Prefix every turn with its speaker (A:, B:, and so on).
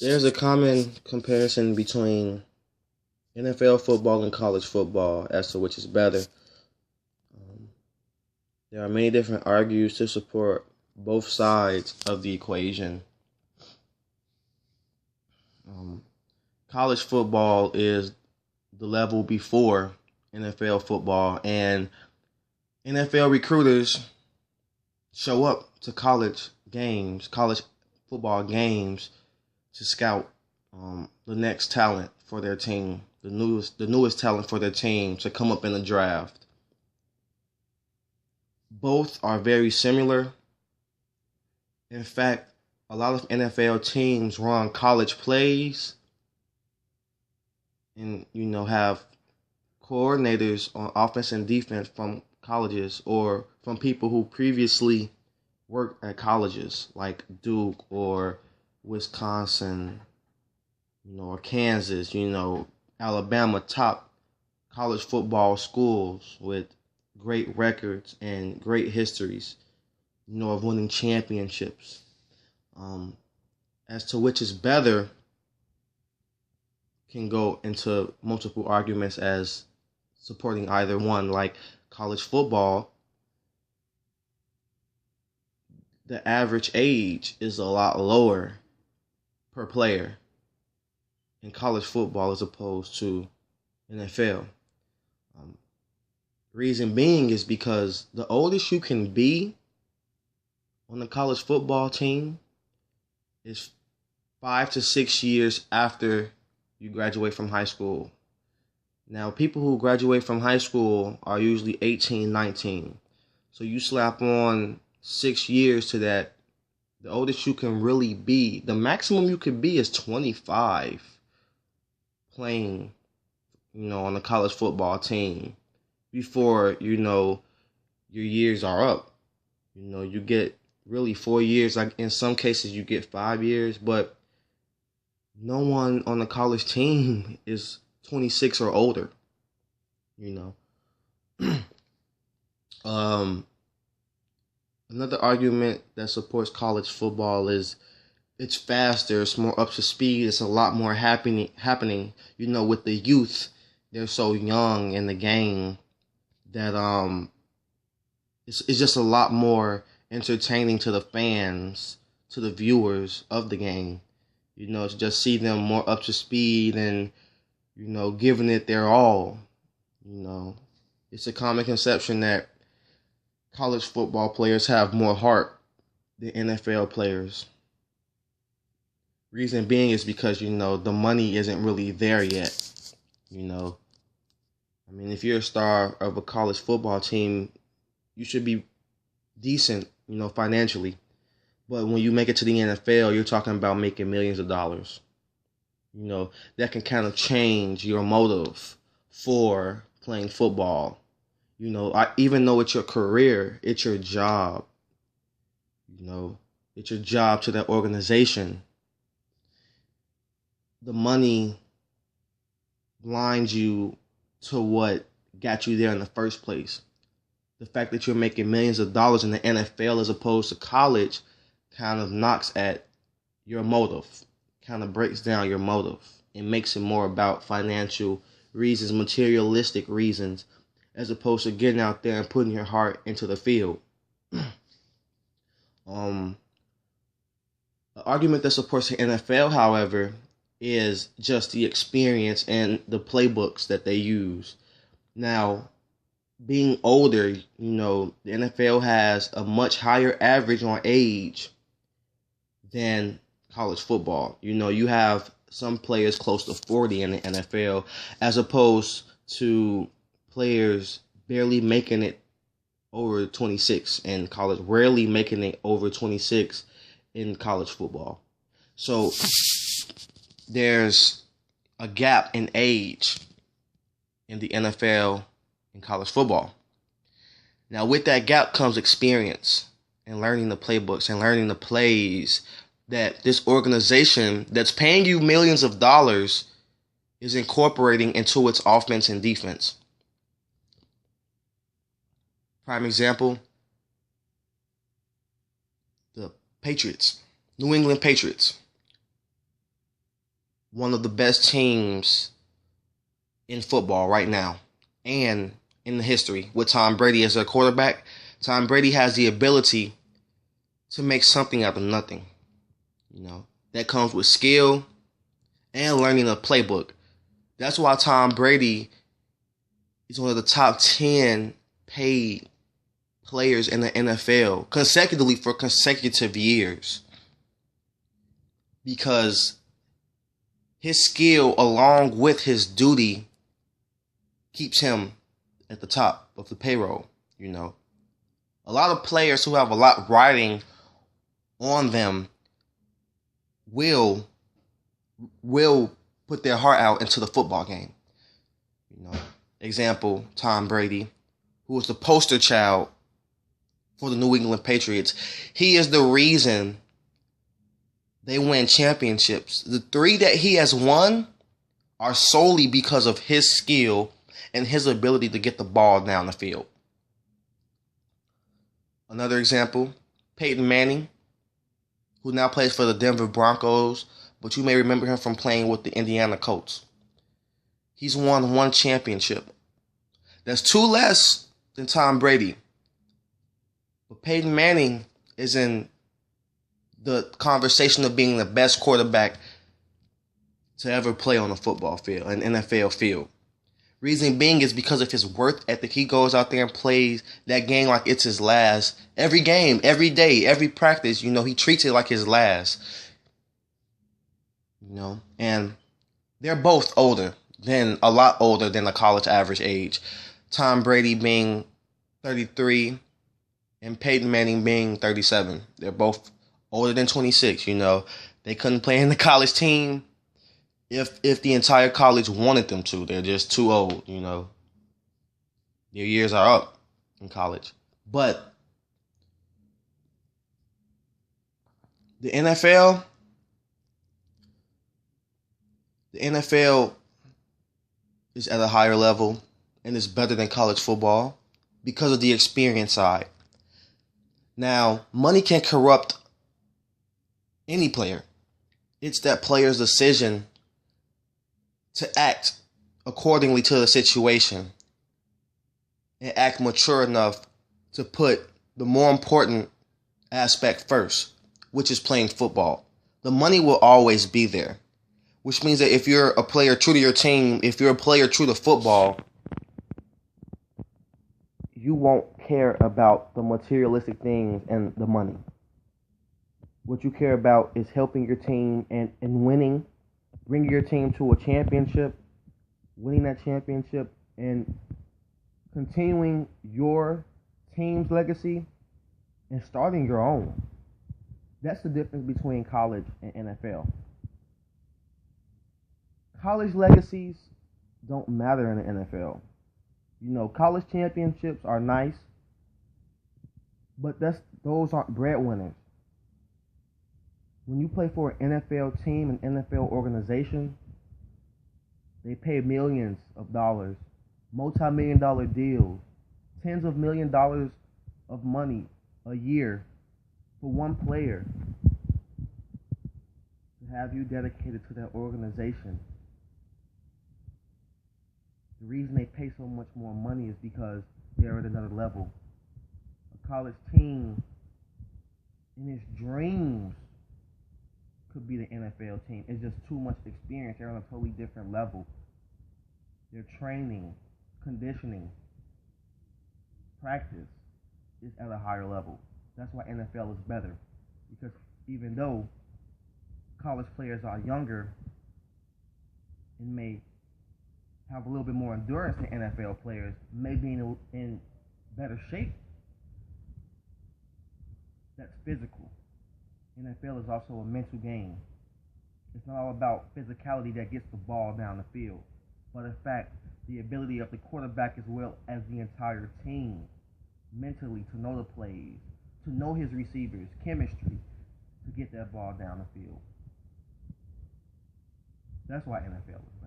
A: There's a common comparison between NFL football and college football as to which is better. Um, there are many different arguments to support both sides of the equation. Um, College football is the level before NFL football, and NFL recruiters show up to college football games to scout the next talent for their team, the newest talent for their team to come up in the draft. Both are very similar. In fact, a lot of NFL teams run college plays and have coordinators on offense and defense from colleges or from people who previously worked at colleges like Duke or Wisconsin, or Kansas, Alabama, top college football schools with great records and great histories, of winning championships. As to which is better can go into multiple arguments as supporting either one. Like college football, the average age is a lot lower per player in college football as opposed to NFL. Um, Reason being is because the oldest you can be on the college football team is 5 to 6 years after you graduate from high school. Now, people who graduate from high school are usually 18, 19. So you slap on 6 years to that, the oldest you can really be, the maximum you could be is 25 playing, on the college football team before, your years are up. You get really 4 years. Like in some cases you get 5 years, but no one on the college team is 26 or older, Another argument that supports college football is it's faster, it's more up to speed, it's a lot more happening. With the youth, they're so young in the game that it's just a lot more entertaining to the fans, to the viewers of the game. To just see them more up to speed and giving it their all. It's a common conception that college football players have more heart than NFL players. Reason being is because, the money isn't really there yet. If you're a star of a college football team, you should be decent, financially. But when you make it to the NFL, you're talking about making millions of dollars. That can kind of change your motive for playing football. Even though it's your career, it's your job. It's your job to that organization. The money blinds you to what got you there in the first place. The fact that you're making millions of dollars in the NFL as opposed to college kind of knocks at your motive, kind of breaks down your motive and makes it more about financial reasons, materialistic reasons, as opposed to getting out there and putting your heart into the field. The argument that supports the NFL, however, is just the experience and the playbooks that they use. Now, being older, the NFL has a much higher average on age than college football. You have some players close to 40 in the NFL as opposed to players barely making it over 26 in college, rarely making it over 26 in college football. So there's a gap in age in the NFL and college football. Now, with that gap comes experience and learning the playbooks and learning the plays that this organization that's paying you millions of dollars is incorporating into its offense and defense. Prime example, the Patriots, New England Patriots. one of the best teams in football right now and in the history with Tom Brady as their quarterback. Tom Brady has the ability to make something out of nothing. That comes with skill and learning a playbook. That's why Tom Brady is one of the top 10 paid players in the NFL consecutively for consecutive years. Because his skill, along with his duty, keeps him at the top of the payroll. A lot of players who have a lot riding on them will put their heart out into the football game. Example, Tom Brady, who was the poster child for the New England Patriots. He is the reason they win championships. The 3 that he has won are solely because of his skill and his ability to get the ball down the field. Another example, Peyton Manning, who now plays for the Denver Broncos, but you may remember him from playing with the Indiana Colts. He's won 1 championship. That's 2 less than Tom Brady. But Peyton Manning is in the conversation of being the best quarterback to ever play on a football field, an NFL field. Reason being is because of his work ethic. He goes out there and plays that game like it's his last. Every game, every day, every practice, he treats it like his last. And they're both a lot older than the college average age. Tom Brady being 33 and Peyton Manning being 37. They're both older than 26, They couldn't play in the college team if the entire college wanted them to. They're just too old, Their years are up in college. But the NFL is at a higher level and is better than college football because of the experience side. Now, money can corrupt any player. It's that player's decision to act accordingly to the situation and act mature enough to put the more important aspect first, which is playing football. The money will always be there, which means that if you're a player true to your team, if you're a player true to football, you won't care about the materialistic things and the money. What you care about is helping your team and winning, bringing your team to a championship, winning that championship, and continuing your team's legacy and starting your own. That's the difference between college and NFL. College legacies don't matter in the NFL. College championships are nice, but those aren't breadwinners. When you play for an NFL team, an NFL organization, they pay millions of dollars, multi-million-dollar deals, tens of million dollars of money a year for one player to have you dedicated to that organization. The reason they pay so much more money is because they're at another level. A college team in its dreams could be the NFL team. It's just too much experience. They're on a totally different level. Their training, conditioning, practice is at a higher level. That's why NFL is better. Because even though college players are younger and may have a little bit more endurance than NFL players, may be in better shape, that's physical. NFL is also a mental game. It's not all about physicality that gets the ball down the field, but in fact, the ability of the quarterback as well as the entire team mentally to know the plays, to know his receivers, chemistry, to get that ball down the field. That's why NFL is